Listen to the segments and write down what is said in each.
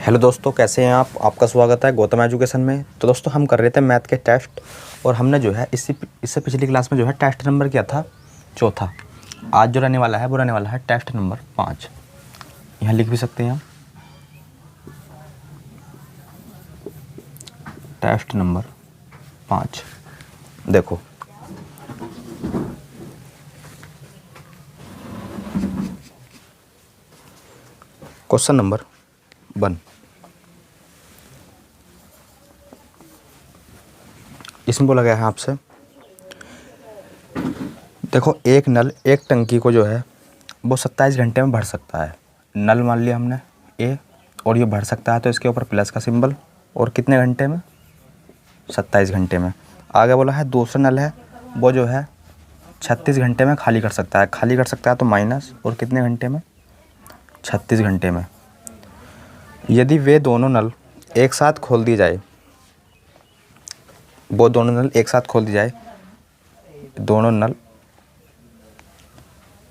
Hello दोस्तों, कैसे हैं आप? आपका स्वागत है गौतम एजुकेशन में। तो दोस्तों, हम कर रहे थे मैथ के टेस्ट और हमने जो है इससे पिछली क्लास में जो है टेस्ट नंबर क्या था, चौथा। आज जो रहने वाला है वो रहने वाला है टेस्ट नंबर 5। यहाँ लिख भी सकते हैं हम, टेस्ट नंबर 5। देखो, क्वेश्चन नंबर 1। इसमें बोला गया है आपसे, देखो एक नल एक टंकी को जो है वो 27 घंटे में भर सकता है। नल मान लिया हमने ए, और ये भर सकता है तो इसके ऊपर प्लस का सिंबल, और कितने घंटे में? 27 घंटे में। आगे बोला है दूसरा नल है वो जो है 36 घंटे में खाली कर सकता है। खाली कर सकता है तो माइनस, और कितने घंटे में? 36 घंटे में। यदि वे दोनों नल एक साथ खोल दिए जाए, वो दोनों नल एक साथ खोल दिए जाए, दोनों नल,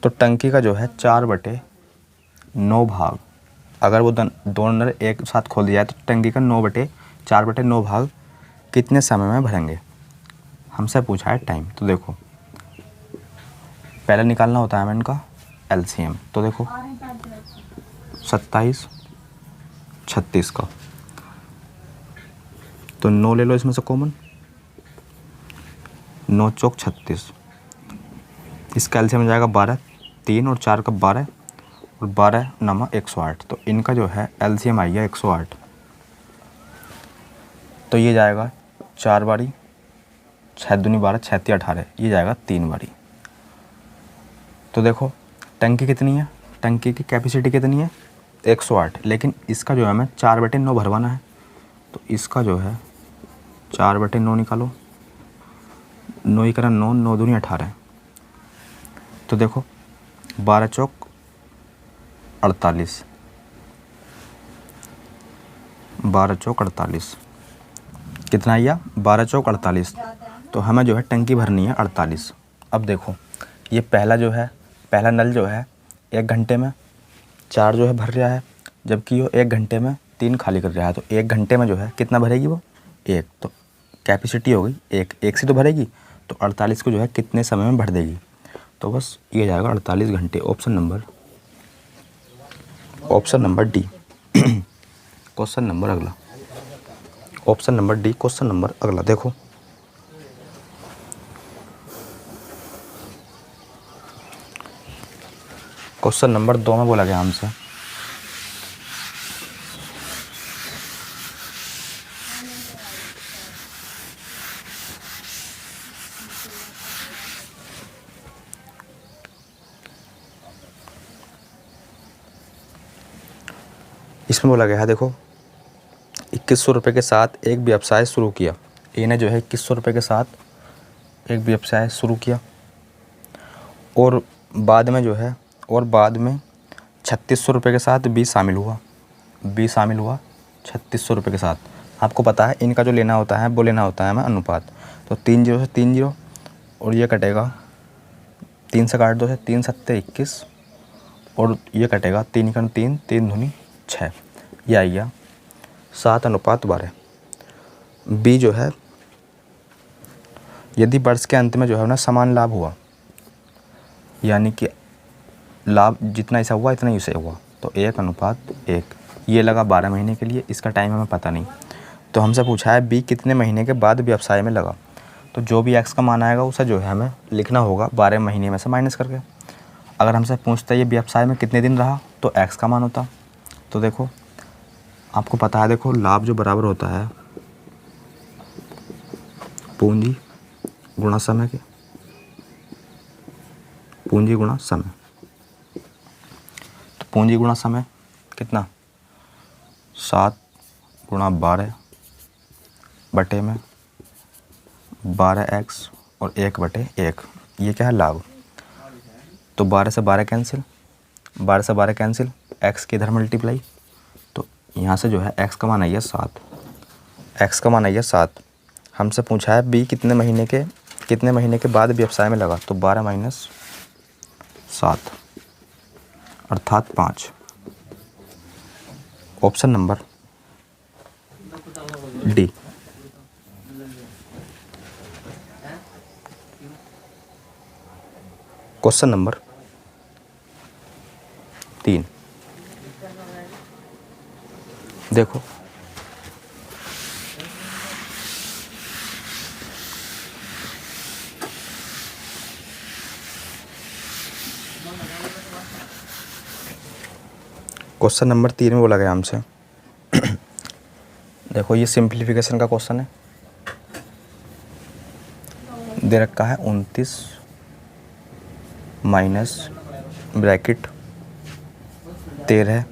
तो टंकी का जो है 4/9 भाग, अगर वो दोनों नल एक साथ खोल दिया जाए तो टंकी का 4/9 भाग कितने समय में भरेंगे? हमसे पूछा है टाइम। तो देखो, पहले निकालना होता है हमें इनका एलसीएम। तो देखो 27 36 का, तो 9 ले लो इसमें से कॉमन, 9 चौक 36। इसका एलसीएम हो जाएगा 12, 3 और 4 का 12, और 12 नमा 108। तो इनका जो है एलसीएम आ गया 108। तो ये जाएगा 4 बारी, 6 दूनी 12, 6 तिया 18, ये जाएगा 3 बारी। तो देखो टंकी कितनी है, टंकी की कैपेसिटी कितनी है? 108, लेकिन इसका जो है हमें 4/9 भरवाना है। तो इसका जो है 4/9 निकालो, 9 करा 9, 9 दूनी 18। तो देखो 12 चौक 48, 12 चौक 48 कितना आया? 12 चौक 48। तो हमें जो है टंकी भरनी है 48। अब देखो, ये पहला जो है, पहला नल जो है 1 घंटे में 4 जो है भर रहा है, जबकि वो 1 घंटे में 3 खाली कर रहा है। तो 1 घंटे में जो है कितना भरेगी वो? 1। तो कैपेसिटी हो गई 1 से तो भरेगी, तो 48 को जो है कितने समय में भर देगी? तो बस ये जाएगा 48 घंटे। Option number D. Question number अगला, option number D question number अगला। देखो क्वेश्चन नंबर 2 में बोला गया हमसे, इसमें बोला गया है, देखो 2100 रुपये के साथ एक व्यवसाय शुरू किया। ए ने जो है 2100 रुपये के साथ एक व्यवसाय शुरू किया, और बाद में 3600 रुपये के साथ बी शामिल हुआ 3600 रुपये के साथ। आपको पता है इनका जो लेना होता है वो लेना होता है हमें अनुपात। तो 3 0 से 3 0, और ये कटेगा 3 से काट 2 से 3 7 21, और ये कटेगा 3 1 3, 3 दूनी 6, ये आ गया 7:12। बी जो है, यदि वर्ष के अंत में जो है ना समान लाभ हुआ, यानी कि लाभ जितना ऐसा हुआ इतना ही उसे हुआ, तो 1:1। ये लगा 12 महीने के लिए, इसका टाइम हमें पता नहीं। तो हमसे पूछा है बी कितने महीने के बाद व्यवसाय में लगा। तो जो भी एक्स का मान आएगा उसे जो है हमें लिखना होगा 12 महीने में से माइनस करके। अगर हमसे पूछता है ये व्यवसाय में कितने दिन रहा, तो एक्स का मान होता। तो देखो आपको पता है, देखो लाभ जो बराबर होता है पूंजी गुणा समय के, पूंजी गुणा समय। तो पूंजी गुणा समय कितना? 7 गुणा 12 बटे में 12x और 1/1। ये क्या है? लाभ। तो 12 से 12 कैंसिल, 12 से 12 कैंसिल, x की इधर मल्टीप्लाई। तो यहाँ से जो है x का मान आई है 7, x का मान आई है 7। हमसे पूछा है बी कितने महीने के बाद व्यवसाय में लगा। तो 12 - 7 अर्थात 5। Option number D. Question number 3 देखो, क्वेश्चन नंबर 3 में बोला गया हमसे देखो ये सिंप्लीफिकेशन का क्वेश्चन है, दे रखा है 29 माइनस ब्रैकेट 13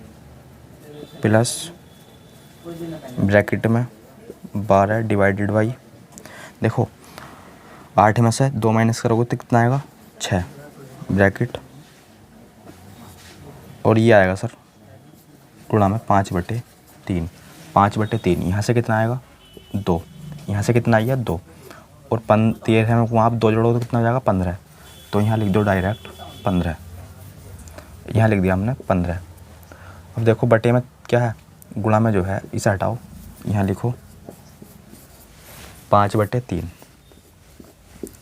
प्लस ब्रैकेट में 12 डिवाइडेड बाई, देखो 8 में से 2 माइनस करोगे तो कितना आएगा 6 ब्रैकेट, और ये आएगा सर गुणा में 5/3, 5/3 यहाँ से कितना आएगा 2, यहाँ से कितना आएगा 2, और 13 में वहाँ आप 2 जोड़ोगे तो कितना हो जाएगा 15, तो यहाँ लिख दो डायरेक्ट 15, यहाँ लिख दिया हमने 15। अब देखो बटे में क्या है, गुणा में जो है इसे हटाओ, यहाँ लिखो 5/3,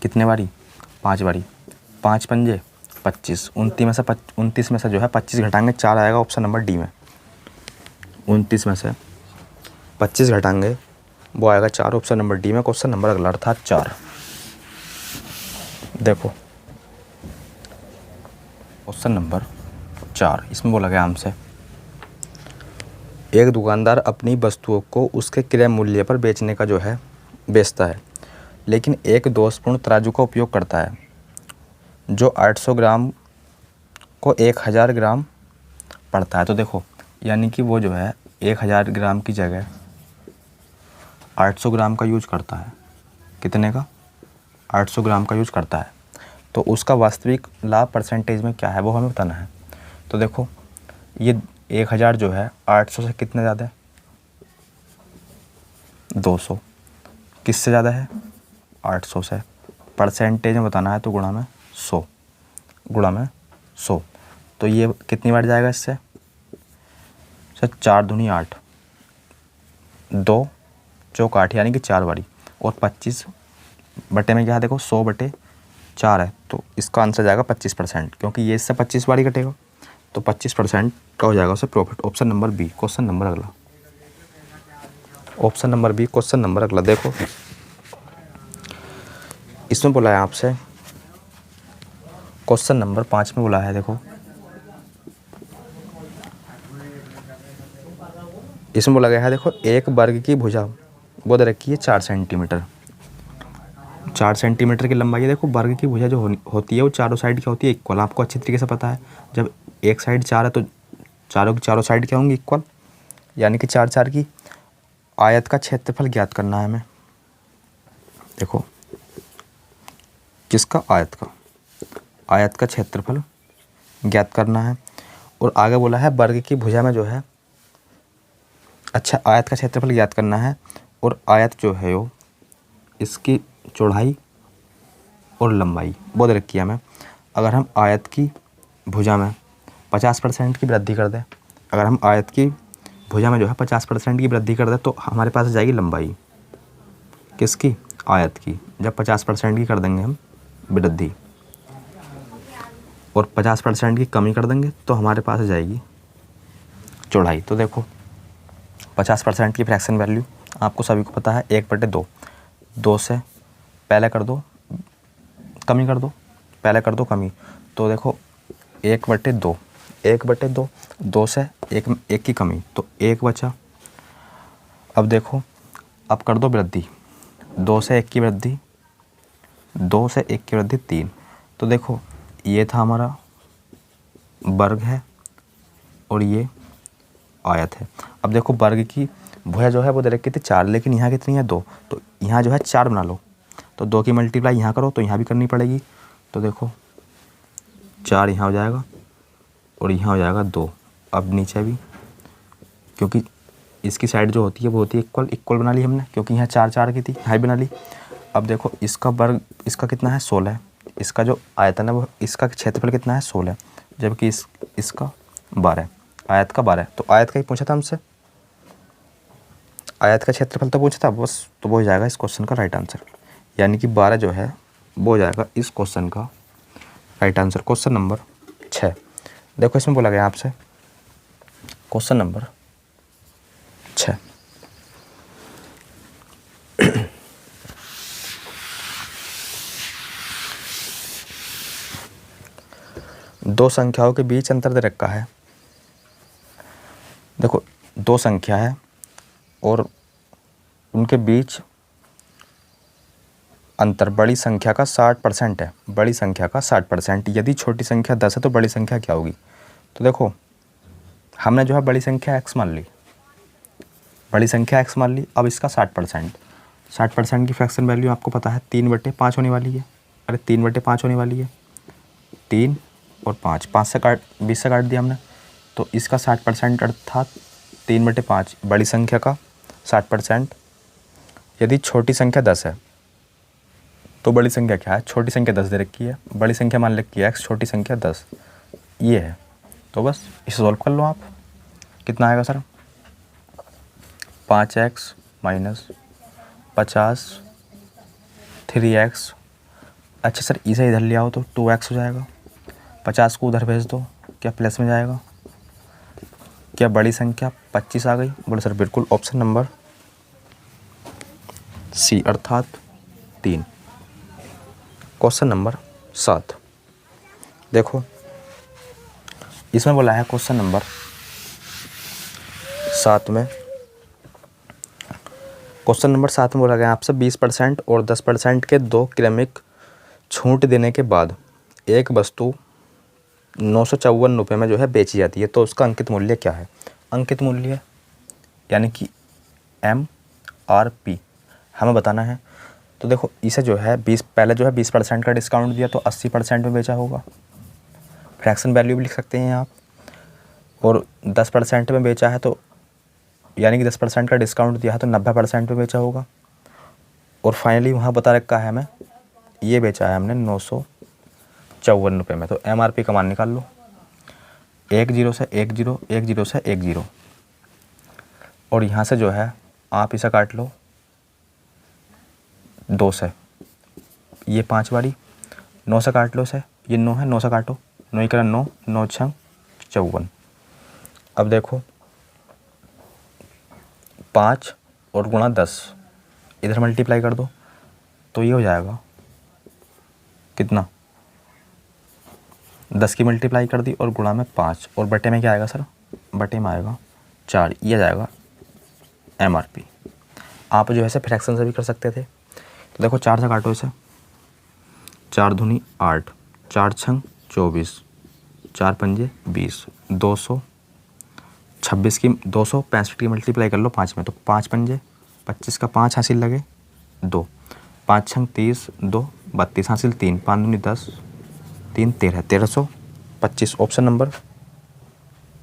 कितने बारी 5 बारी, 5 पंजे 25, 29 में से जो है 25 घटाएंगे 4 आएगा ऑप्शन नंबर डी में, 29 में से 25 घटाएंगे वो आएगा 4 ऑप्शन नंबर डी में। क्वेश्चन नंबर अगला अर्थात 4। देखो क्वेश्चन नंबर 4, इसमें बोला गया हमसे एक दुकानदार अपनी वस्तुओं को उसके क्रय मूल्य पर बेचने का जो है बेचता है, लेकिन एक दोषपूर्ण तराजू का उपयोग करता है जो 800 ग्राम को 1000 ग्राम पड़ता है। तो देखो यानी कि वो जो है 1000 ग्राम की जगह 800 ग्राम का यूज करता है, कितने का 800 ग्राम का यूज करता है, तो उसका वास्तविक लाभ परसेंटेज में क्या है वो हमें बताना है। तो देखो ये 1000 जो है 800 से कितने ज़्यादा है 200, किससे ज़्यादा है 800 से, परसेंटेज में बताना है तो गुणा में 100, गुणा में 100, तो ये कितनी बार जाएगा इससे सर 4 दूनी 8, 2 चौक 8 यानी कि 4 बारी, और 25 बटे में क्या है देखो 100/4 है, तो इसका आंसर जाएगा 25%, क्योंकि ये इससे 25 बारी कटेगा तो 25% का हो जाएगा उससे profit. Option number B. Question number अगला, option number B question number अगला देखो, इसमें बोला है आपसे क्वेश्चन नंबर 5 में बोला है, देखो इसमें बोला गया है देखो एक वर्ग की भुजा वो दे रखी है 4 सेंटीमीटर, 4 सेंटीमीटर की लंबाई है। देखो वर्ग की भुजा जो होती है वो चारों साइड क्या होती है इक्वल, आपको अच्छी तरीके से पता है, जब एक साइड 4 है तो चारों की चारों साइड क्या होंगी इक्वल, यानी कि 4 4 की। आयत का क्षेत्रफल ज्ञात करना है हमें, देखो किसका आयत का क्षेत्रफल ज्ञात करना है, और आगे बोला है वर्ग की भुजा में जो है, अच्छा आयत का क्षेत्रफल ज्ञात करना है, और आयत जो है वो इसकी चौड़ाई और लंबाई वो दे रखी है हमें। अगर हम आयत की भुजा में 50% की वृद्धि कर दें, अगर हम आयत की भुजा में जो है 50% की वृद्धि कर दें तो हमारे पास आ जाएगी लंबाई किसकी आयत की, जब 50% की कर देंगे हम वृद्धि और 50% की कमी कर देंगे तो हमारे पास आ जाएगी चौड़ाई। तो देखो 50% की फ्रैक्शन वैल्यू आपको सभी को पता है 1/2, 2 से पहले कर दो कमी कर दो, पहले कर दो कमी, तो देखो 1/2, 1/2, 2 से एक की कमी तो 1 बचा। अब देखो अब कर दो वृद्धि, 2 से 1 की वृद्धि, 2 से 1 की वृद्धि 3, तो देखो ये था हमारा वर्ग है और ये आयत है। अब देखो वर्ग की भुजा जो है वो दे रखी थी 4, लेकिन यहाँ कितनी है 2, तो यहाँ जो है 4 बना लो, तो 2 की मल्टीप्लाई यहाँ करो तो यहाँ भी करनी पड़ेगी, तो देखो 4 यहाँ हो जाएगा और यहाँ हो जाएगा 2। अब नीचे भी क्योंकि इसकी साइड जो होती है वो होती है इक्वल बना ली हमने, क्योंकि यहाँ 4 4 की थी, यहाँ भी बना ली। अब देखो इसका वर्ग इसका कितना है 16, इसका जो आयतन है वो इसका क्षेत्रफल कितना है 16, जबकि इसका 12, आयत का 12, तो आयत का ही पूछा था हमसे, आयत का क्षेत्रफल तो पूछा था बस, तो वो हो जाएगा इस क्वेश्चन का राइट आंसर, यानी कि 12 जो है वो हो जाएगा इस क्वेश्चन का राइट आंसर। क्वेश्चन नंबर 6 देखो, इसमें बोला गया आपसे क्वेश्चन नंबर 6 दो संख्याओं के बीच अंतर दे रखा है। देखो, दो संख्या है और उनके बीच अंतर बड़ी संख्या का 60% है, बड़ी संख्या का 60%। यदि छोटी संख्या 10 है तो बड़ी संख्या क्या होगी? तो देखो, हमने जो है बड़ी संख्या x मान ली, बड़ी संख्या x मान ली। अब इसका 60% की फ्रैक्शन वैल्यू आपको पता है 3/5 होने वाली है। अरे 3/5 होने वाली है, 3 और 5, 5 से 20 से काट दिया हमने, तो इसका 60% अर्थात 3/5 बड़ी संख्या का 60%। यदि छोटी संख्या 10 है तो बड़ी संख्या क्या है? छोटी संख्या 10 दे रखी है, बड़ी संख्या मान रखी है x, छोटी संख्या 10 ये है। तो बस इसे सॉल्व कर लो आप। कितना आएगा सर? 5x minus 50 3x। अच्छा सर, इसे इधर ले आओ तो 2x हो जाएगा। 50 को उधर भेज दो, क्या प्लस में जाएगा? क्या बड़ी संख्या 25 आ गई? बोलो सर बिल्कुल, ऑप्शन नंबर सी अर्थात 3। क्वेश्चन नंबर 7 देखो, इसमें बोला है क्वेश्चन नंबर 7 में, क्वेश्चन नंबर 7 में बोला गया आपसे 20% और 10% के दो क्रमिक छूट देने के बाद एक वस्तु 954 रुपये में जो है बेची जाती है, तो उसका अंकित मूल्य क्या है? अंकित मूल्य यानी कि MRP हमें बताना है। तो देखो, इसे जो है 20 पहले जो है 20% का डिस्काउंट दिया तो 80% में बेचा होगा, फ्रैक्शन वैल्यू भी लिख सकते हैं आप। और 10% में बेचा है तो यानी कि 10% का डिस्काउंट दिया है तो 90% में बेचा होगा। और फाइनली वहाँ बता रखा है हमें ये बेचा है हमने 954 रुपये में। तो MRP का मान निकाल लो, 1 0 से 1 0, 1 0 से 1 0, और यहाँ से जो है आप इसे काट लो 2 से, ये 5 बारी 9 से काट लो इसे, ये 9 है, 9 से काटो, 9 करा 9, 9 6 54। अब देखो 5 और गुणा 10 इधर मल्टीप्लाई कर दो तो ये हो जाएगा कितना? 10 की मल्टीप्लाई कर दी और गुणा में 5 और बटे में क्या आएगा सर? बटे में आएगा 4। ये जाएगा MRP। आप जो है फ्रैक्शन से भी कर सकते थे। तो देखो 4 से काटो इसे, 4 दूनी 8, 4 छंग 24, 4 पंजे 20, 226 की 265 की मल्टीप्लाई कर लो 5 में, तो 5 पंजे 25 का 5 हासिल लगे 2, 5 छंग 30, 2 32 हासिल 3, 5 दूनी 10, 3 13, 1325। ऑप्शन नंबर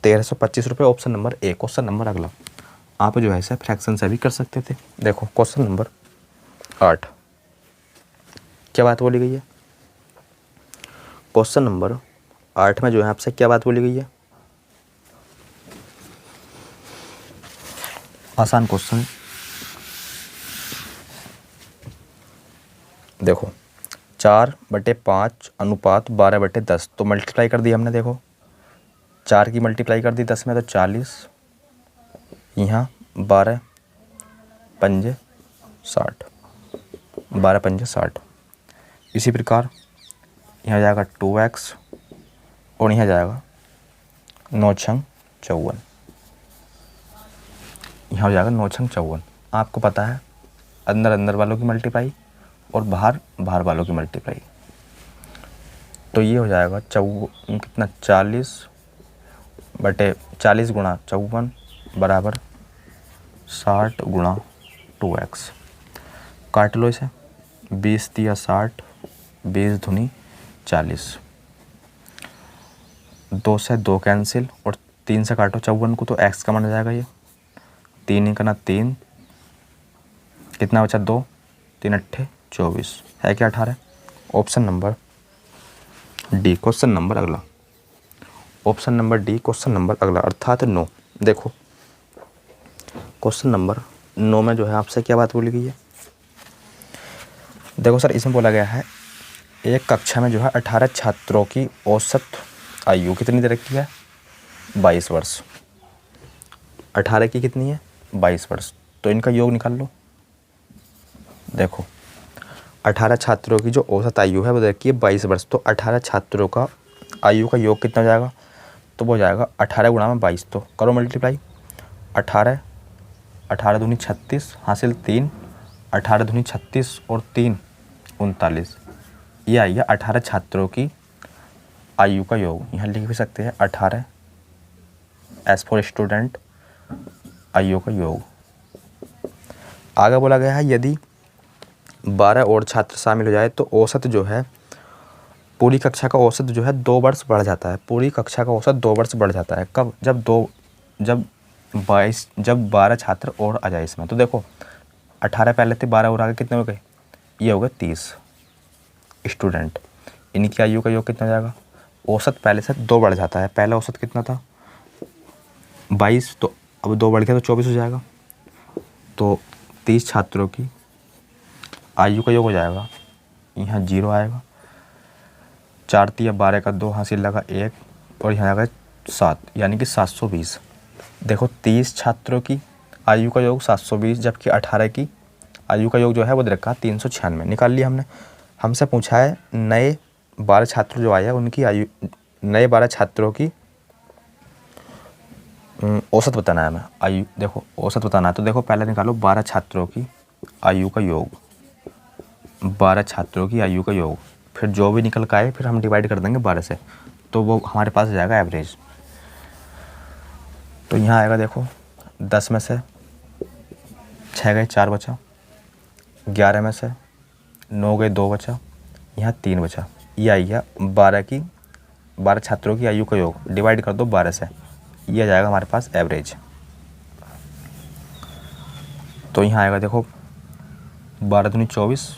1325 रुपये, option number A. Question number अगला आप जो है इसे फ्रैक्शन से भी कर सकते थे। देखो क्वेश्चन नंबर 8 क्या बात बोली गई है? क्वेश्चन नंबर 8 में जो है आपसे क्या बात बोली गई है? आसान क्वेश्चन। देखो 4/5 अनुपात 12/10, तो मल्टीप्लाई कर दी हमने। देखो 4 की मल्टीप्लाई कर दी 10 में तो 40, यहाँ 12 पंजे 60, 12 पंजे 60। इसी प्रकार यहाँ जाएगा 2x और यहाँ जाएगा 9 छंग 54, यहाँ हो जाएगा 9 छंग 54। आपको पता है अंदर अंदर वालों की मल्टीप्लाई और बाहर बाहर वालों की मल्टीप्लाई, तो ये हो जाएगा कितना? 40 गुणा 54 बराबर 60 गुणा 2x। काट लो इसे, 20 दिया 60, 20 दूनी 40, 2 से 2 कैंसिल और 3 से काटो 54 को तो x का मान जाएगा ये 3 करना 3, कितना बचा? 2, 3 अट्ठे 24, है क्या 18? Option number D. Question number अगला, option number D question number अगला अर्थात 9। देखो क्वेश्चन नंबर 9 में जो है आपसे क्या बात बोली गई है? देखो सर, इसमें बोला गया है एक कक्षा में जो है 18 छात्रों की औसत आयु कितनी दे रखी है? 22 वर्ष। 18 की कितनी है? 22 वर्ष। तो इनका योग निकाल लो। देखो 18 छात्रों की जो औसत आयु है वो दे रखी है 22 वर्ष। तो 18 छात्रों का आयु का योग कितना हो जाएगा? तो वो जाएगा 18 गुणा में 22। तो करो मल्टीप्लाई। 18 18 दूनी 36 हासिल 3, 18 दूनी 36 और 3 39। ये आई है 18 छात्रों की आयु का योग। यहाँ लिख भी सकते हैं 18 एस फॉर स्टूडेंट आयु का योग। आगे बोला गया है यदि 12 और छात्र शामिल हो जाए तो औसत जो है पूरी कक्षा का औसत जो है 2 वर्ष बढ़ जाता है। पूरी कक्षा का औसत 2 वर्ष बढ़ जाता है। कब? जब 12 छात्र और आ जाए इसमें। तो देखो 18 पहले थे, 12 और आगे कितने हो गए? ये हो गए 30 स्टूडेंट। इनकी आयु का योग कितना हो जाएगा? औसत पहले से 2 बढ़ जाता है। पहला औसत कितना था? 22, तो अब 2 बढ़ गया तो 24 हो जाएगा। तो 30 छात्रों की आयु का योग हो जाएगा, यहाँ 0 आएगा। 4 तिया 12 का 2 हासिल लगा 1 और यहाँ आएगा 7, यानी कि 720। देखो 30 छात्रों की आयु का योग 720, जबकि 18 की आयु का योग जो है वो दे रखा 396 निकाल लिया हमने। हमसे पूछा है नए 12 छात्र जो आए हैं उनकी आयु, नए 12 छात्रों की औसत बताना है हमें। आयु देखो औसत बताना है। तो देखो पहले निकालो 12 छात्रों की आयु का योग, 12 छात्रों की आयु का योग, फिर जो भी निकल का आए फिर हम डिवाइड कर देंगे 12 से, तो वो हमारे पास आ जाएगा एवरेज। तो यहाँ आएगा देखो 10 में से 6 गए 4 बचा, 11 में से 9 गए 2 बचा, यहाँ 3 बचा। ये आई गया 12 छात्रों की आयु का योग, डिवाइड कर दो 12 से, ये आ जाएगा हमारे पास एवरेज। तो यहाँ आएगा देखो 12 दूनी 24,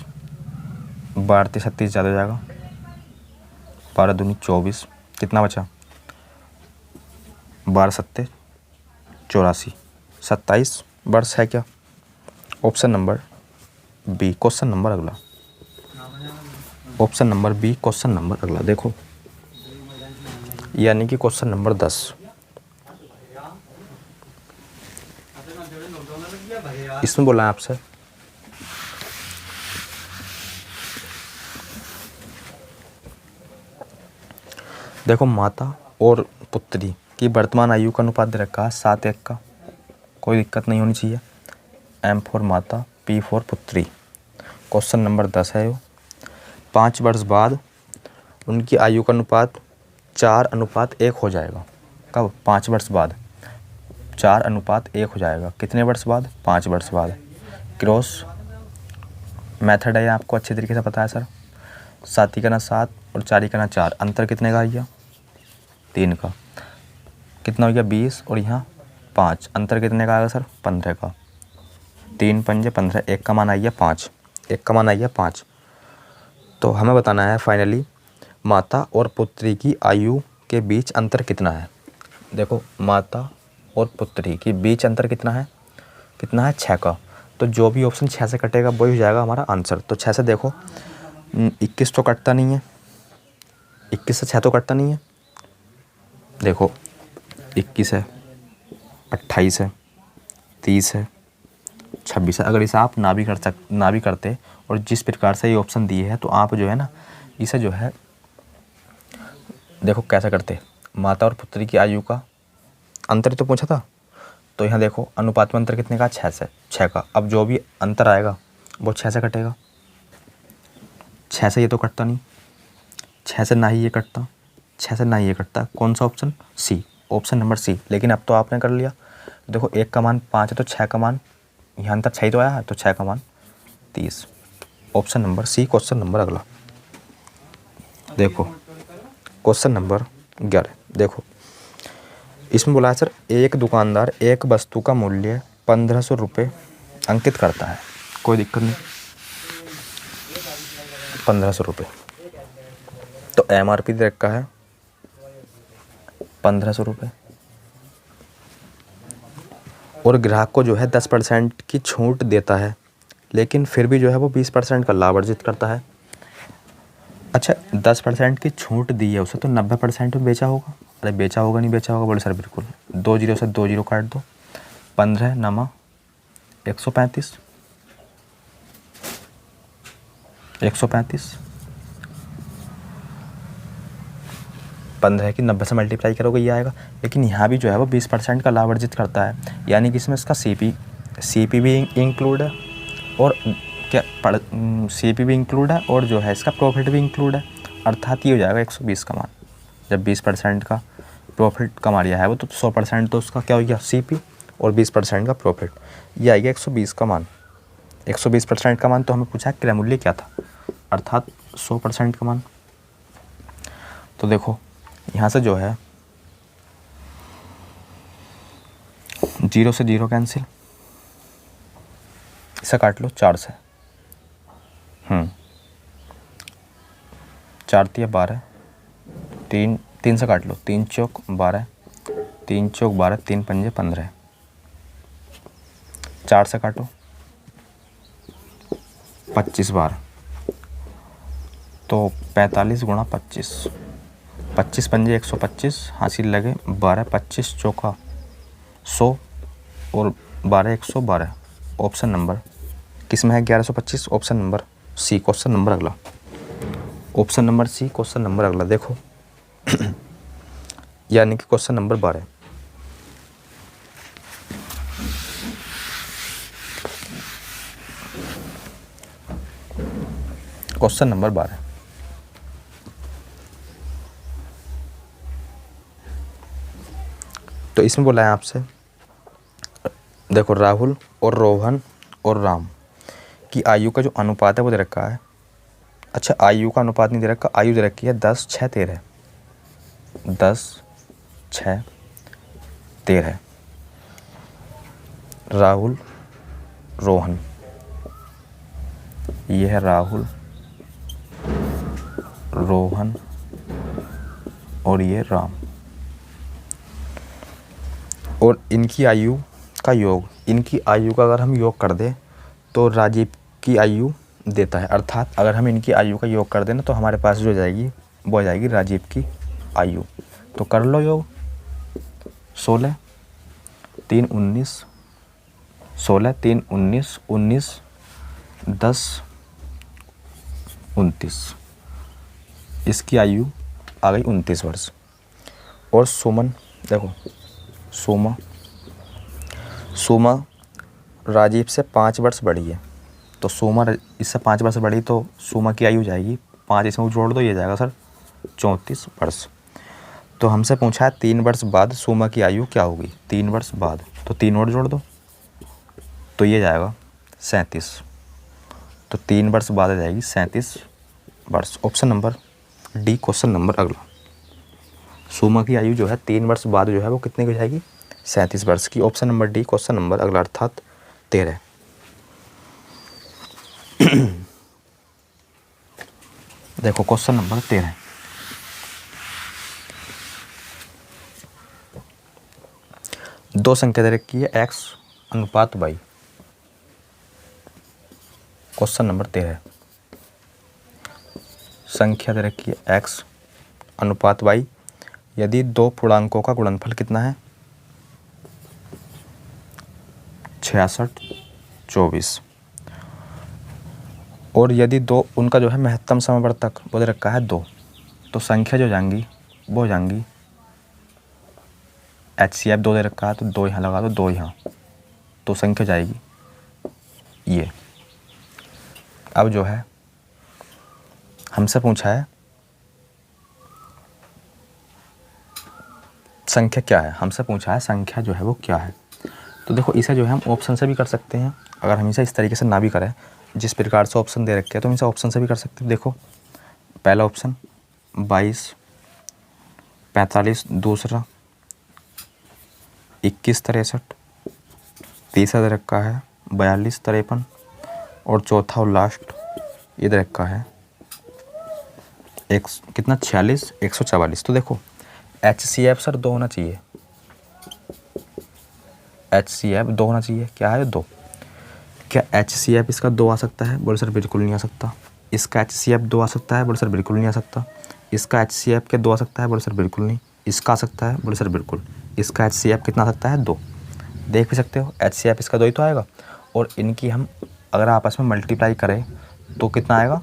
12 36 ज़्यादा हो जाएगा, 12 दूनी 24, कितना बचा? 12 सत्ते 84, 27 वर्ष है क्या? Option number B, question number अगला। Option number B, question number अगला देखो, यानी कि क्वेश्चन नंबर 10। इसमें बोला है आपसे देखो माता और पुत्री की वर्तमान आयु का अनुपात दे रखा है 7:1 का। कोई दिक्कत नहीं होनी चाहिए। M फॉर माता, P फॉर पुत्री। क्वेश्चन नंबर 10 है। 5 वर्ष बाद उनकी आयु का अनुपात 4:1 हो जाएगा। कब? 5 वर्ष बाद 4:1 हो जाएगा। कितने वर्ष बाद? 5 वर्ष बाद। क्रॉस मेथड है, आपको अच्छे तरीके से पता है सर। 7 का ना 7 और 4 का ना 4, अंतर कितने का आ गया? 3 का। कितना हो गया? 20 और यहाँ 5, अंतर कितने का आएगा सर? 15 का। 3 पंजे 15, 1 का मान आ गया 5, 1 का मान आ गया 5। तो हमें बताना है फाइनली माता और पुत्री की आयु के बीच अंतर कितना है। देखो माता और पुत्री के बीच अंतर कितना है? कितना है? 6 का। तो जो भी ऑप्शन 6 से कटेगा वही हो जाएगा हमारा आंसर। तो 6 से देखो 21 तो कटता नहीं है, 21 से 6 तो कटता नहीं है। देखो 21 है, 28 है, 30 है, 26 है। अगर इसे आप ना भी करते और जिस प्रकार से ये ऑप्शन दिए हैं तो आप जो है ना इसे जो है देखो कैसे करते। माता और पुत्री की आयु का अंतर तो पूछा था, तो यहाँ देखो अनुपात में अंतर कितने का? 6 का। अब जो भी अंतर आएगा वो 6 से कटेगा। 6 से ये तो कटता नहीं, 6 से ना ही ये कटता, 6 से ना ही ये कटता। कौन सा ऑप्शन? सी, ऑप्शन नंबर सी। लेकिन अब तो आपने कर लिया। देखो 1 का मान 5 है तो 6 का मान, यहाँ अंतर 6 ही तो आया है, तो 6 का मान 30। Option number C, question number अगला देखो, क्वेश्चन नंबर 11। देखो इसमें बोला है सर एक दुकानदार एक वस्तु का मूल्य 1500 रुपये अंकित करता है। कोई दिक्कत नहीं, 1500 रुपये। तो MRP दे रखा है 1500 रुपये और ग्राहक को जो है 10% की छूट देता है, लेकिन फिर भी जो है वो 20% का लाभ अर्जित करता है। अच्छा, 10% की छूट दी है उसे, तो 90% में बेचा होगा। अरे बेचा होगा, नहीं बेचा होगा? बोले सर बिल्कुल। 2 जीरो से 2 जीरो काट दो, 15 नमा 135, 135, 15 की 90 से मल्टीप्लाई करोगे ये आएगा। लेकिन यहाँ भी जो है वो 20% का लाभ अर्जित करता है, यानी कि इसमें इसका CP भी इंक्लूड है, और क्या CP भी इंक्लूड है, और जो है इसका प्रॉफिट भी इंक्लूड है। अर्थात ये हो जाएगा 120 का मान। जब 20% का प्रॉफिट कमा लिया है वो, तो 100% तो उसका क्या हो गया CP, और 20% का प्रॉफिट, ये आएगा 120 का मान। 120% का मान तो हमें पूछा क्रय मूल्य क्या था, अर्थात 100% का मान। तो देखो यहाँ से जो है 0 से 0 कैंसिल, इसे काट लो 4 से, 4 तिया 12, 3 से काट लो, 3 चौक 12, 3 चौक 12, 3 पंजे 15, 4 से काटो 25 बार, तो 45 गुणा 25, 25 पंजे 125, हासिल लगे 12, 25 चौका 100, और 12 112। ऑप्शन नंबर किस में है? 1125। Option number C, question number अगला। Option number C, question number अगला देखो यानी कि क्वेश्चन नंबर 12। क्वेश्चन नंबर 12, तो इसमें बोला है आपसे, देखो राहुल और रोहन और राम की आयु का जो अनुपात है वो दे रखा है। अच्छा, आयु का अनुपात नहीं दे रखा, आयु दे रखी है 10, 6, 13, 10, 6, 13। राहुल, रोहन, ये है राहुल, रोहन, और ये राम, और इनकी आयु का योग, इनकी आयु का अगर हम योग कर दें तो राजीव की आयु देता है। अर्थात अगर हम इनकी आयु का योग कर दें ना, तो हमारे पास जो जाएगी वो आ जाएगी राजीव की आयु। तो कर लो योग, 16 3 19, 16 3 19, 19 10 29, इसकी आयु आ गई 29 वर्ष। और सुमन, देखो सोमा राजीव से 5 वर्ष बड़ी है, तो सोमा इससे 5 वर्ष बड़ी, तो सोमा की आयु जाएगी 5, इसमें जोड़ दो, ये जाएगा सर 34 वर्ष। तो हमसे पूछा है 3 वर्ष बाद सोमा की आयु क्या होगी, 3 वर्ष बाद, तो 3 और जोड़ दो, तो ये जाएगा 37। तो 3 वर्ष बाद आ जाएगी 37 वर्ष। Option number D, question number अगला। सोमा की आयु जो है 3 वर्ष बाद जो है वो कितने की जाएगी? 37 वर्ष की। Option number D, question number अगला, अर्थात 13। देखो क्वेश्चन नंबर 13, दो संख्या दे रखी है x अनुपात y। क्वेश्चन नंबर 13, संख्या दे रखी है x अनुपात y, यदि दो पूर्णांकों का गुणनफल कितना है? 66, 24, और यदि दो उनका जो है महत्तम समवर्तक वो दे रखा है 2, तो संख्या जो जाएंगी वो जाएंगी HCF 2 दे रखा है, तो 2 यहाँ लगा दो, 2 यहाँ, तो संख्या जाएगी ये। अब जो है हमसे पूछा है संख्या क्या है, हमसे पूछा है संख्या जो है वो क्या है। तो देखो इसे जो है हम ऑप्शन से भी कर सकते हैं, अगर हम इसे इस तरीके से ना भी करें, जिस प्रकार से ऑप्शन दे रखे हैं, तो हम इसे ऑप्शन से भी कर सकते हैं। देखो पहला ऑप्शन 22, 45, दूसरा 21, 63, तीसरा दे रखा है 42, 53, और चौथा और लास्ट ये दे रखा है कितना 46, 144। तो देखो HCF सर 2 होना चाहिए, HCF 2 होना चाहिए, क्या है 2। क्या HCF इसका 2 आ सकता है? बोले सर बिल्कुल नहीं आ सकता। इसका HCF 2 आ सकता है? बोले सर बिल्कुल नहीं आ सकता। इसका HCF क्या 2 आ सकता है? बोले सर बिल्कुल नहीं। इसका आ सकता है? बोले सर बिल्कुल। इसका HCF कितना आ सकता है? 2। देख भी सकते हो HCF इसका 2 ही तो आएगा। और इनकी हम अगर आपस में मल्टीप्लाई करें तो कितना आएगा?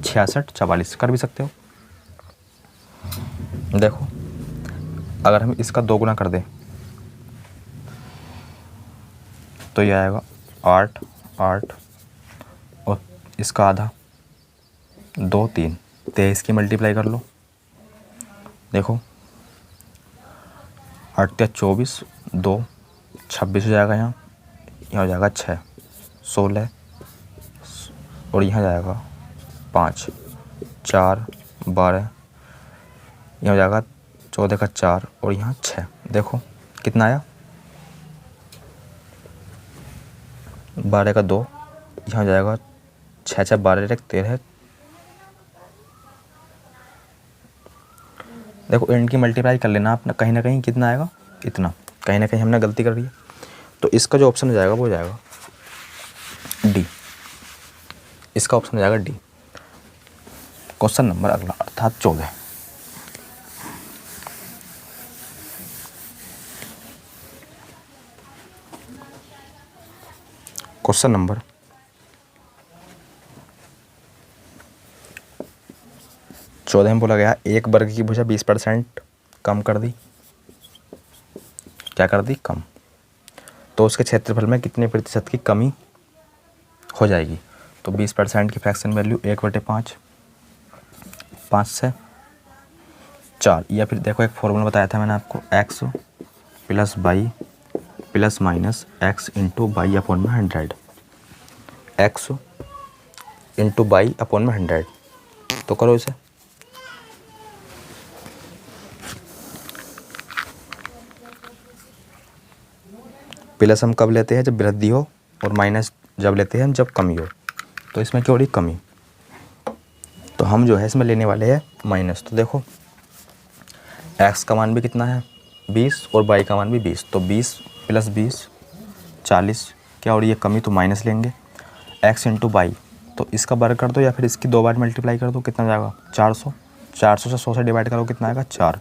66 44 कर भी सकते हो। देखो अगर हम इसका 2 गुना कर दें तो ये आएगा 8 8 और इसका आधा 2 3 23 की मल्टीप्लाई कर लो। देखो 8 या 24 2 26 हो जाएगा, यहाँ हो जाएगा 6 16 और यहाँ जाएगा 5 4 12, यहाँ हो जाएगा 14 का 4 और यहाँ 6। देखो कितना आया? 12 का 2, यहाँ जाएगा 6 6 12 13। देखो इनकी मल्टीप्लाई कर लेना आप कहीं ना कहीं कितना आएगा? इतना। कहीं ना कहीं हमने गलती कर रही है, तो इसका जो ऑप्शन हो जाएगा वो हो जाएगा डी। इसका ऑप्शन हो जाएगा डी। क्वेश्चन नंबर अगला अर्थात 14। क्वेश्चन नंबर 14 में बोला गया एक वर्ग की भुजा 20% कम कर दी। क्या कर दी? कम। तो उसके क्षेत्रफल में कितने प्रतिशत की कमी हो जाएगी? तो 20% की फ्रैक्शन वैल्यू 1/5, 5 से 4, या फिर देखो एक फॉर्मूला बताया था मैंने आपको, x plus Y plus minus X into Y upon में 100, एक्स इंटू वाई अपॉन में 100। तो करो इसे। प्लस हम कब लेते हैं? जब वृद्धि हो, और माइनस जब लेते हैं हम जब कमी हो। तो इसमें क्या हो रही? कमी। तो हम जो है इसमें लेने वाले हैं माइनस। तो देखो x का मान भी कितना है? 20 और y का मान भी 20। तो 20 प्लस 20 40, क्या हो रही है? कमी। तो माइनस लेंगे x इंटू वाई। तो इसका वर्ग कर दो या फिर इसकी 2 बार मल्टीप्लाई कर दो, कितना जाएगा? 400। 400 से 100 से डिवाइड करो, कितना आएगा? 4।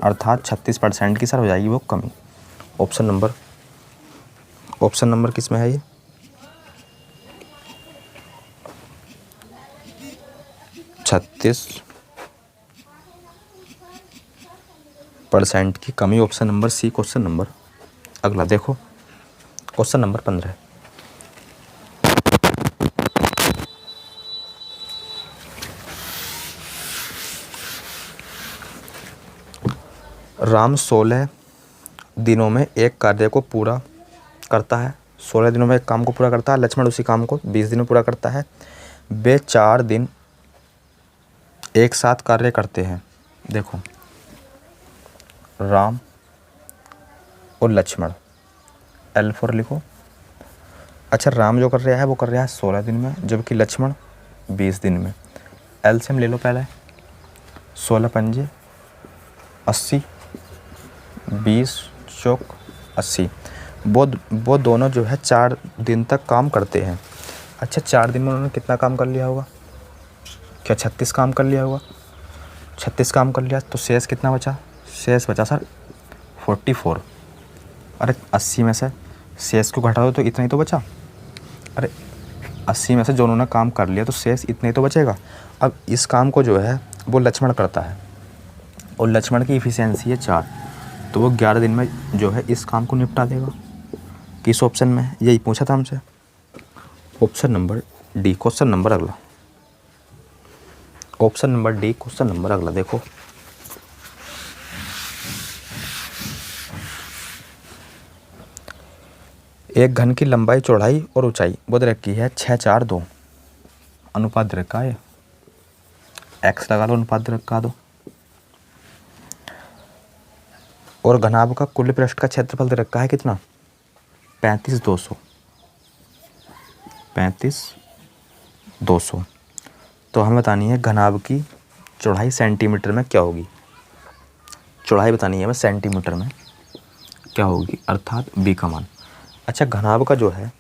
अर्थात 36% की सर हो जाएगी वो कमी। ऑप्शन नंबर किस में है ये? % की कमी, option number C. Question number अगला देखो, क्वेश्चन नंबर 15। राम 16 दिनों में एक कार्य को पूरा करता है। 16 दिनों में एक काम को पूरा करता है। लक्ष्मण उसी काम को 20 दिनों में पूरा करता है। वे 4 दिन एक साथ कार्य करते हैं। देखो राम और लक्ष्मण, L4 लिखो। अच्छा, राम जो कर रहा है वो कर रहा है 16 दिन में, जबकि लक्ष्मण 20 दिन में। एलसीएम ले लो पहले। 16 पंजे 80, 20 चौक 80। वो दोनों जो है 4 दिन तक काम करते हैं। अच्छा, 4 दिन में उन्होंने कितना काम कर लिया होगा? क्या 36 काम कर लिया होगा? 36 काम कर लिया, तो शेष कितना बचा? शेष बचा सर 44। अरे 80 में से शेष को घटा दो तो इतना ही तो बचा। अरे 80 में से जो उन्होंने काम कर लिया तो शेष इतना ही तो बचेगा। अब इस काम को जो है वो लक्ष्मण करता है और लक्ष्मण की इफ़िशियंसी है 4, तो वो 11 दिन में जो है इस काम को निपटा देगा। किस ऑप्शन में है? यही पूछा था हमसे। Option number D. Question number अगला, option number D. Question number अगला देखो, एक घन की लंबाई चौड़ाई और ऊंचाई बुध रखी है 6 4 2। अनुपात रखा है, एक्स लगा लो, अनुपात रखा दो। और घनाभ का कुल पृष्ठ का क्षेत्रफल दे रखा है कितना? 35 200। तो हमें बतानी है घनाभ की चौड़ाई सेंटीमीटर में क्या होगी। चौड़ाई बतानी है हमें सेंटीमीटर में। क्या होगी, अर्थात b का मान। अच्छा, घनाभ का जो है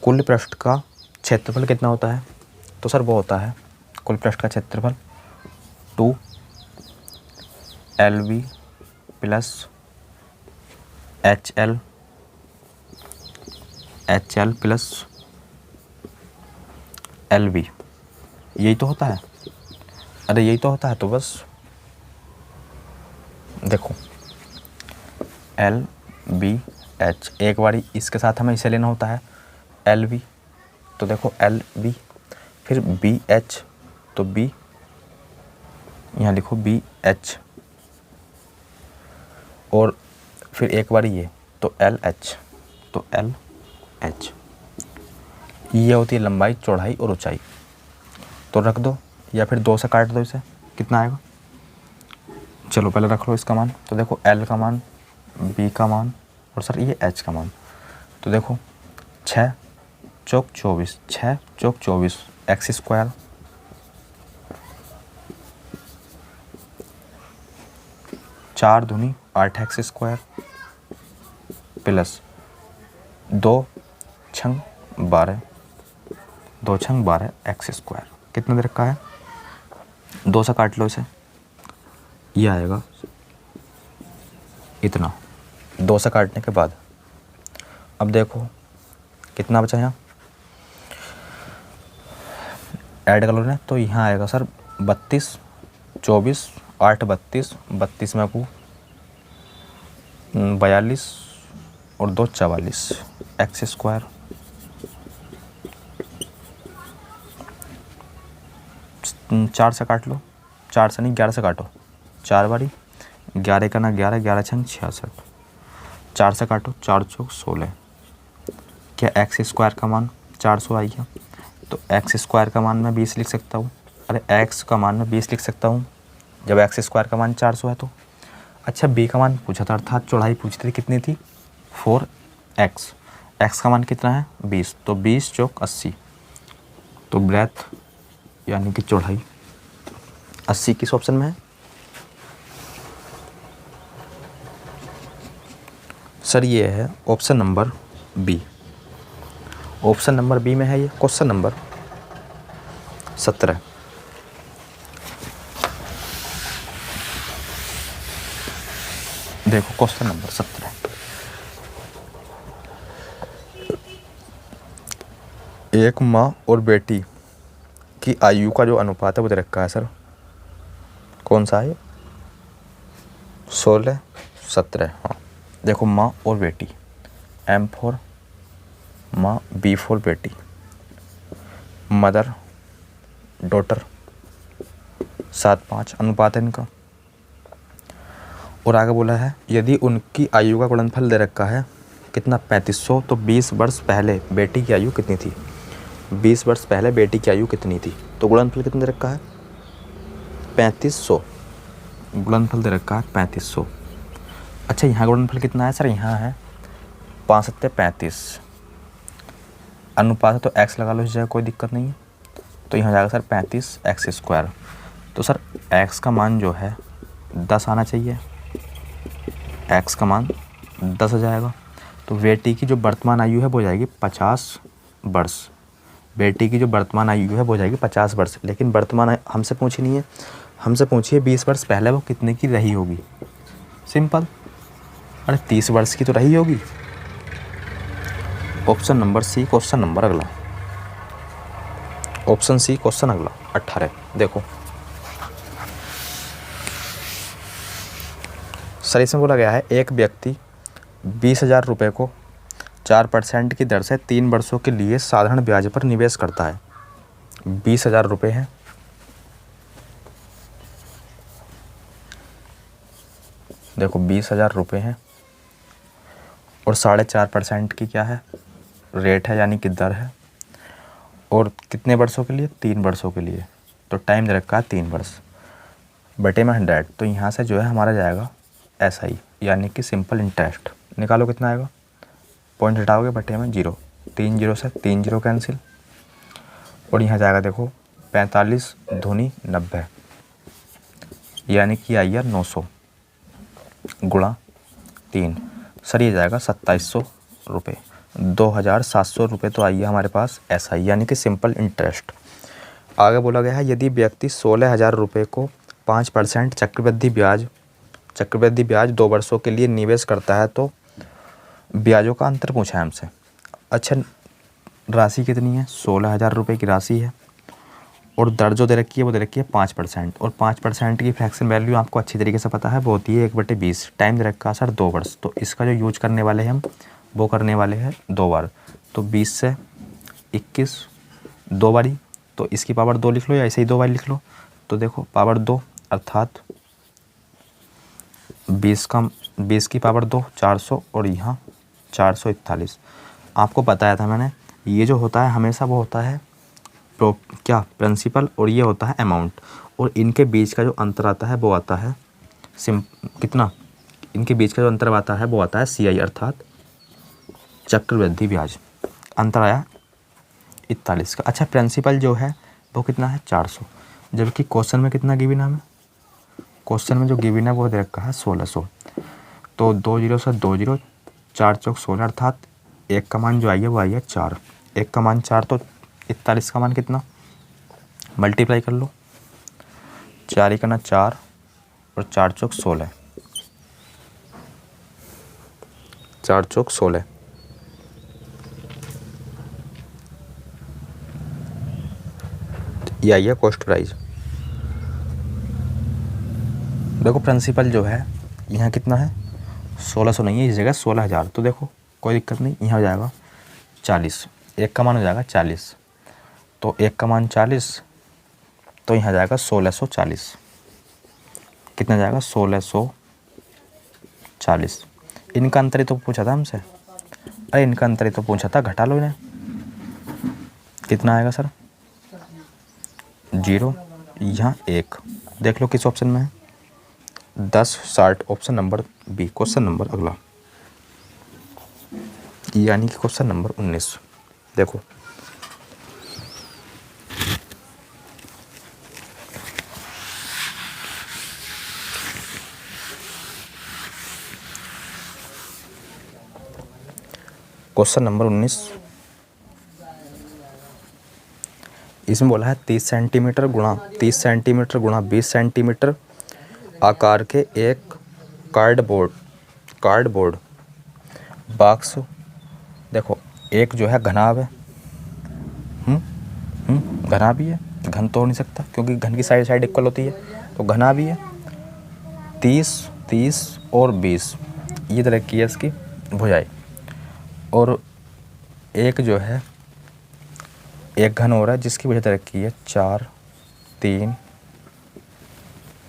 कुल पृष्ठ का क्षेत्रफल कितना होता है, तो सर वो होता है कुल पृष्ठ का क्षेत्रफल 2LV plus HL plus LV, यही तो होता है। अरे यही तो होता है, तो बस देखो LBH, एक बारी इसके साथ हमें इसे लेना होता है LV, तो देखो LV, फिर BH, तो B, यहाँ लिखो BH, और फिर एक बार ये, तो LH, तो LH। ये होती है लंबाई, चौड़ाई और ऊंचाई। तो रख दो या फिर 2 से काट दो इसे, कितना आएगा, चलो पहले रख लो इसका मान। तो देखो L का मान, B का मान, और सर ये H का मान। तो देखो 6 चौक 24, 6 चौक 24 एक्स स्क्वायर, 4 दूनी 8 x square, plus 2 छंग 12, 2 छंग 12 x square. कितना दे रखा है, 2 से काट लो इसे, ये आएगा इतना, 2 से काटने के बाद। अब देखो कितना बचा यहाँ, ऐड कर लो ना, तो यहाँ आएगा सर 32, 24, 8 32, 32 में को 42 और 2 44 एक्स स्क्वायर। चार से काट लो, 4 से नहीं 11 से काटो, 4 बारी 11 का ना 11, 11 छंग 66, 4 से काटो, 4 चौक 16। क्या एक्स स्क्वायर का मान 400 आई है, तो एक्स स्क्वायर का मान मैं 20 लिख सकता हूँ। अरे एक्स का मान मैं 20 लिख सकता हूँ जब एक्स स्क्वायर का मान 400 है तो। अच्छा, बी का मान पूछा था, अर्थात चौड़ाई पूछी थी, कितनी थी 4x, एक्स का मान कितना है 20, तो 20 चौक 80, तो ब्रेथ यानी कि चौड़ाई 80 किस ऑप्शन में है, सर ये है option number B. Option number B में है ये क्वेश्चन नंबर 17। देखो क्वेश्चन नंबर 17, एक माँ और बेटी की आयु का जो अनुपात है वो दे रखा है सर, कौन सा है, 16 17। हाँ देखो माँ और बेटी, M4 माँ, B4 बेटी, मदर डॉटर, 7:5 अनुपात है इनका। और आगे बोला है यदि उनकी आयु का गुणनफल दे रखा है कितना 3500, तो 20 वर्ष पहले बेटी की आयु कितनी थी, 20 वर्ष पहले बेटी की आयु कितनी थी, तो गुणनफल कितना दे रखा है 3500, गुणनफल दे रखा है 3500। अच्छा, यहाँ गुणनफल कितना है सर, यहाँ है 5 × 35, अनुपात है तो x लगा लो इस जगह, कोई दिक्कत नहीं है। तो यहाँ जाएगा सर 35 एक्स स्क्वायर। तो सर x का मान जो है 10 आना चाहिए, x का मान 10 आ जाएगा। तो बेटी की जो वर्तमान आयु है वो जाएगी 50 वर्ष, बेटी की जो वर्तमान आयु है वो जाएगी 50 वर्ष। लेकिन वर्तमान हमसे पूछी नहीं है, हमसे पूछिए 20 वर्ष पहले वो कितने की रही होगी, सिंपल, अरे 30 वर्ष की तो रही होगी। Option number C question number अगला, ऑप्शन सी क्वेश्चन अगला 18। देखो सर इसमें बोला गया है एक व्यक्ति 20,000 रुपये को 4% की दर से 3 वर्षों के लिए साधारण ब्याज पर निवेश करता है। 20,000 रुपये हैं, देखो 20,000 रुपये हैं और 4.5% की क्या है रेट है, यानी कि दर है, और कितने वर्षों के लिए 3 वर्षों के लिए। तो टाइम दे रखा है 3 वर्ष बटे में 100। तो यहाँ से जो है हमारा जाएगा SI यानी कि सिंपल इंटरेस्ट। निकालो कितना आएगा, पॉइंट हटाओगे बटे में 0, 3 0 से 3 0 कैंसिल, और यहाँ जाएगा देखो 45 दूनी 90 यानी कि आई 900 गुणा 3, सर ये जाएगा 2700 रुपये। 2700 रुपये तो आइए हमारे पास SI यानी कि सिंपल इंटरेस्ट। आगे बोला गया है यदि व्यक्ति 16,000 रुपये को 5% चक्रवृद्धि ब्याज 2 वर्षों के लिए निवेश करता है तो ब्याजों का अंतर पूछा है हमसे। अच्छा, राशि कितनी है? 16,000 रुपये की राशि है और दर जो दे रखी है वो दे रखी है 5%, और 5% की फ्रैक्शन वैल्यू आपको अच्छी तरीके से पता है, वो होती है 1/20। टाइम दे रखा है सर 2 वर्ष, तो इसका जो यूज करने वाले हैं हम वो करने वाले हैं 2 बार। तो 20 से 21 2 बारी, तो इसकी पावर 2 लिख लो या ऐसे ही 2 बार लिख लो। तो देखो पावर 2 अर्थात 20 की पावर 2 400 और यहाँ 441। आपको बताया था मैंने, ये जो होता है हमेशा वो होता है प्रिंसिपल, और ये होता है अमाउंट, और इनके बीच का जो अंतर आता है वो आता है कितना, इनके बीच का जो अंतर आता है वो आता है CI अर्थात चक्रवृद्धि ब्याज। अंतर आया 41 का। अच्छा, प्रिंसिपल जो है वो कितना है 400, जबकि क्वेश्चन में कितना गिवन है हमें, क्वेश्चन में जो गिवन है वो दे रखा है 1600। तो 2 0 से 2 0, 4 चौक 16 अर्थात 1 का मान जो आई है वो आई है 4। 1 का मान 4, तो 41 का मान कितना, मल्टीप्लाई कर लो, 4 ही करना 4 और 4 चौक 16, 4 चौक 16। ये आई है कॉस्ट प्राइस। देखो प्रिंसिपल जो है यहाँ कितना है 1600 नहीं है, इस जगह 16,000, तो देखो कोई दिक्कत नहीं, यहाँ हो जाएगा 40। 1 का मान हो जाएगा 40, तो 1 का मान 40, तो यहाँ जाएगा 1640। कितना जाएगा 1640। इनका अंतर ही तो पूछा था हमसे, अरे इनका अंतर ही तो पूछा था, घटा लो इन्हें। कितना आएगा सर 0, यहाँ 1। देख लो किस ऑप्शन में है, 10 60, option number B. Question number अगला यानी कि क्वेश्चन नंबर 19 देखो, क्वेश्चन नंबर 19, इसमें बोला है 30 सेंटीमीटर गुणा 20 सेंटीमीटर आकार के एक कार्डबोर्ड बॉक्स। देखो एक जो है घनाभ है, घना भी है, घन तो हो नहीं सकता क्योंकि घन की साइड इक्वल होती है, तो घना भी है। 30 और 20 ये तरह की है इसकी भुजाई, और एक जो है एक घन हो रहा है जिसकी वजह तरह की है 4 3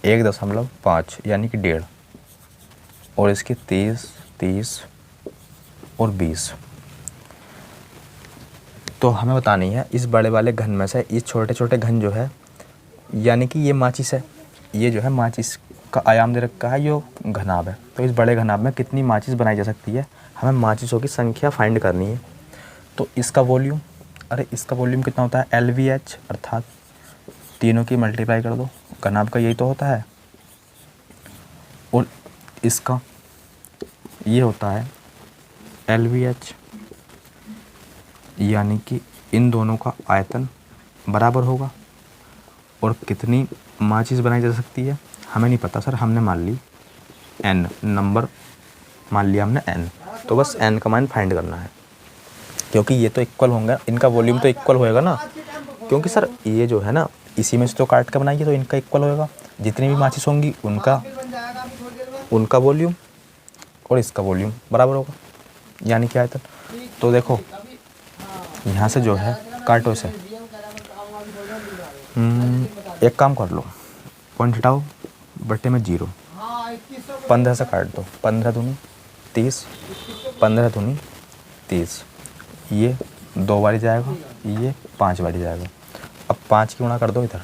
1.5 यानी कि 1.5, और इसकी 30 और 20। तो हमें बतानी है इस बड़े वाले घन में से इस छोटे छोटे घन जो है, यानी कि ये माचिस है, ये जो है माचिस का आयाम दे रखा है, यो घनाभ है, तो इस बड़े घनाभ में कितनी माचिस बनाई जा सकती है, हमें माचिसों की संख्या फाइंड करनी है। तो इसका वॉल्यूम, अरे इसका वॉल्यूम कितना होता है LVH अर्थात तीनों की मल्टीप्लाई कर दो, घनाभ का यही तो होता है, और इसका ये होता है LVH, यानी कि इन दोनों का आयतन बराबर होगा। और कितनी माचिस बनाई जा सकती है हमें नहीं पता सर, हमने मान ली n नंबर, मान लिया हमने n, तो बस n का मान फाइंड करना है, क्योंकि ये तो इक्वल होंगे, इनका वॉल्यूम तो इक्वल होएगा ना, क्योंकि सर ये जो है ना इसी में से तो काट के बनाइए तो इनका इक्वल होएगा, जितनी भी माचिस होंगी उनका वॉल्यूम और इसका वॉल्यूम बराबर होगा, यानी कि आयतन। तो देखो यहाँ से जो है काटो से, एक काम कर लो, पॉइंट हटाओ, बट्टे में 0, 15 से काट दो, 15 दूनी 30, 15 दूनी 30, ये 2 बारी जाएगा, ये 5 बारी जाएगा। अब 5 की गुणा कर दो इधर,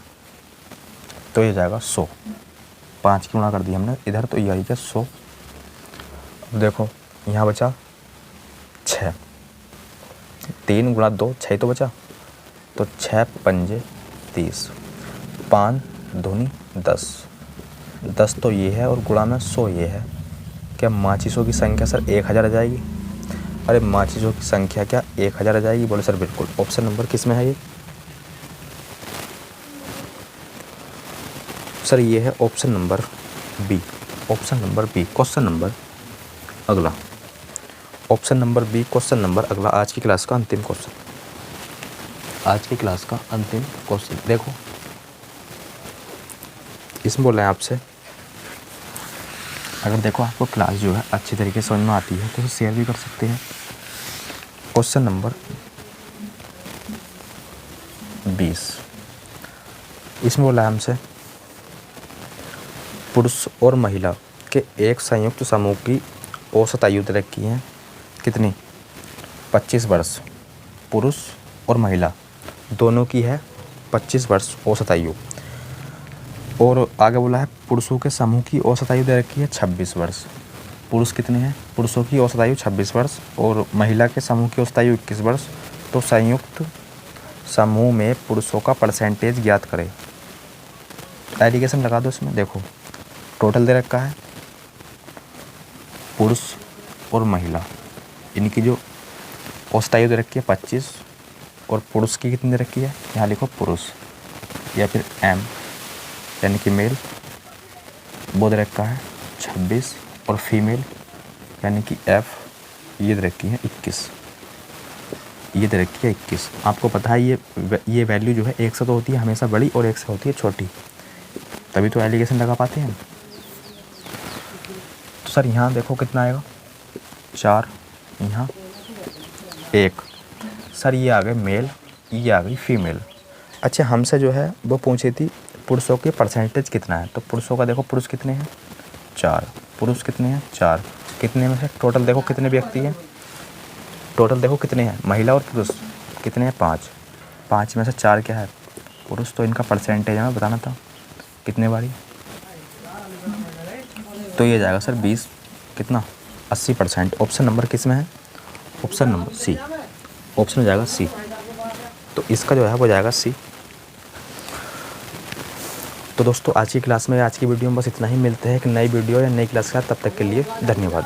तो ये जाएगा 100, 5 की गुणा कर दी हमने इधर, तो ये आई है 100। अब देखो यहाँ बचा 6, 3 गुणा 2 6 तो बचा, तो 6 पंजे 30, 5 दूनी 10, 10 तो ये है और गुणा में 100 ये है, क्या माचिसों की संख्या सर 1000 आ जाएगी? अरे माचिसों की संख्या क्या 1000 आ जाएगी? बोले सर बिल्कुल। ऑप्शन नंबर किस में है ये? सर ये है option number B. Option number B question number अगला। Option number B question number अगला। आज की क्लास का अंतिम क्वेश्चन। आज की क्लास का अंतिम क्वेश्चन देखो, इसमें बोल रहे हैं आपसे, अगर देखो आपको क्लास जो है अच्छी तरीके से समझ में आती है तो शेयर भी कर सकते हैं। क्वेश्चन नंबर 20, इसमें बोला है हमसे पुरुष और महिला के एक संयुक्त समूह की औसत आयु तय की है कितनी? 25 वर्ष। पुरुष और महिला दोनों की है 25 वर्ष औसत आयु। और आगे बोला है पुरुषों के समूह की औसत आयु दे रखी है 26 वर्ष। पुरुष कितने हैं? पुरुषों की औसत आयु 26 वर्ष और महिला के समूह की औसत आयु 21 वर्ष। तो संयुक्त समूह में पुरुषों का परसेंटेज ज्ञात करें। एलिगेशन लगा दो इसमें। देखो टोटल दे रखा है पुरुष और महिला, इनकी जो औसत आयु दे रखी है 25 और पुरुष की कितनी दे रखी है? यहाँ लिखो पुरुष या फिर एम यानी कि मेल, वो दे रखा है 26 और फीमेल यानी कि एफ ये दे रखी है 21। ये दे रखी है 21। आपको पता है ये वैल्यू जो है 1 से तो होती है हमेशा बड़ी और 1 से होती है छोटी, तभी तो एलिगेशन लगा पाते हैं। तो सर यहाँ देखो कितना आएगा 4, यहाँ 1। सर ये आ गए मेल, ये आ गई फीमेल। अच्छा हमसे जो है वो पूछी थी पुरुषों के परसेंटेज कितना है। तो पुरुषों का देखो पुरुष कितने हैं 4, पुरुष कितने हैं 4। कितने में से टोटल देखो कितने व्यक्ति हैं? टोटल देखो कितने हैं महिला और पुरुष कितने हैं 5। 5 में से 4 क्या है? पुरुष। तो इनका परसेंटेज हमें बताना था कितने बारी। तो ये जाएगा सर 20 कितना 80%। ऑप्शन नंबर किस में है? ऑप्शन नंबर सी। ऑप्शन हो जाएगा सी। तो इसका जो है वो जाएगा सी। तो दोस्तों आज की क्लास में, आज की वीडियो में बस इतना ही। मिलते हैं एक नई वीडियो या नई क्लास के साथ। तब तक के लिए धन्यवाद।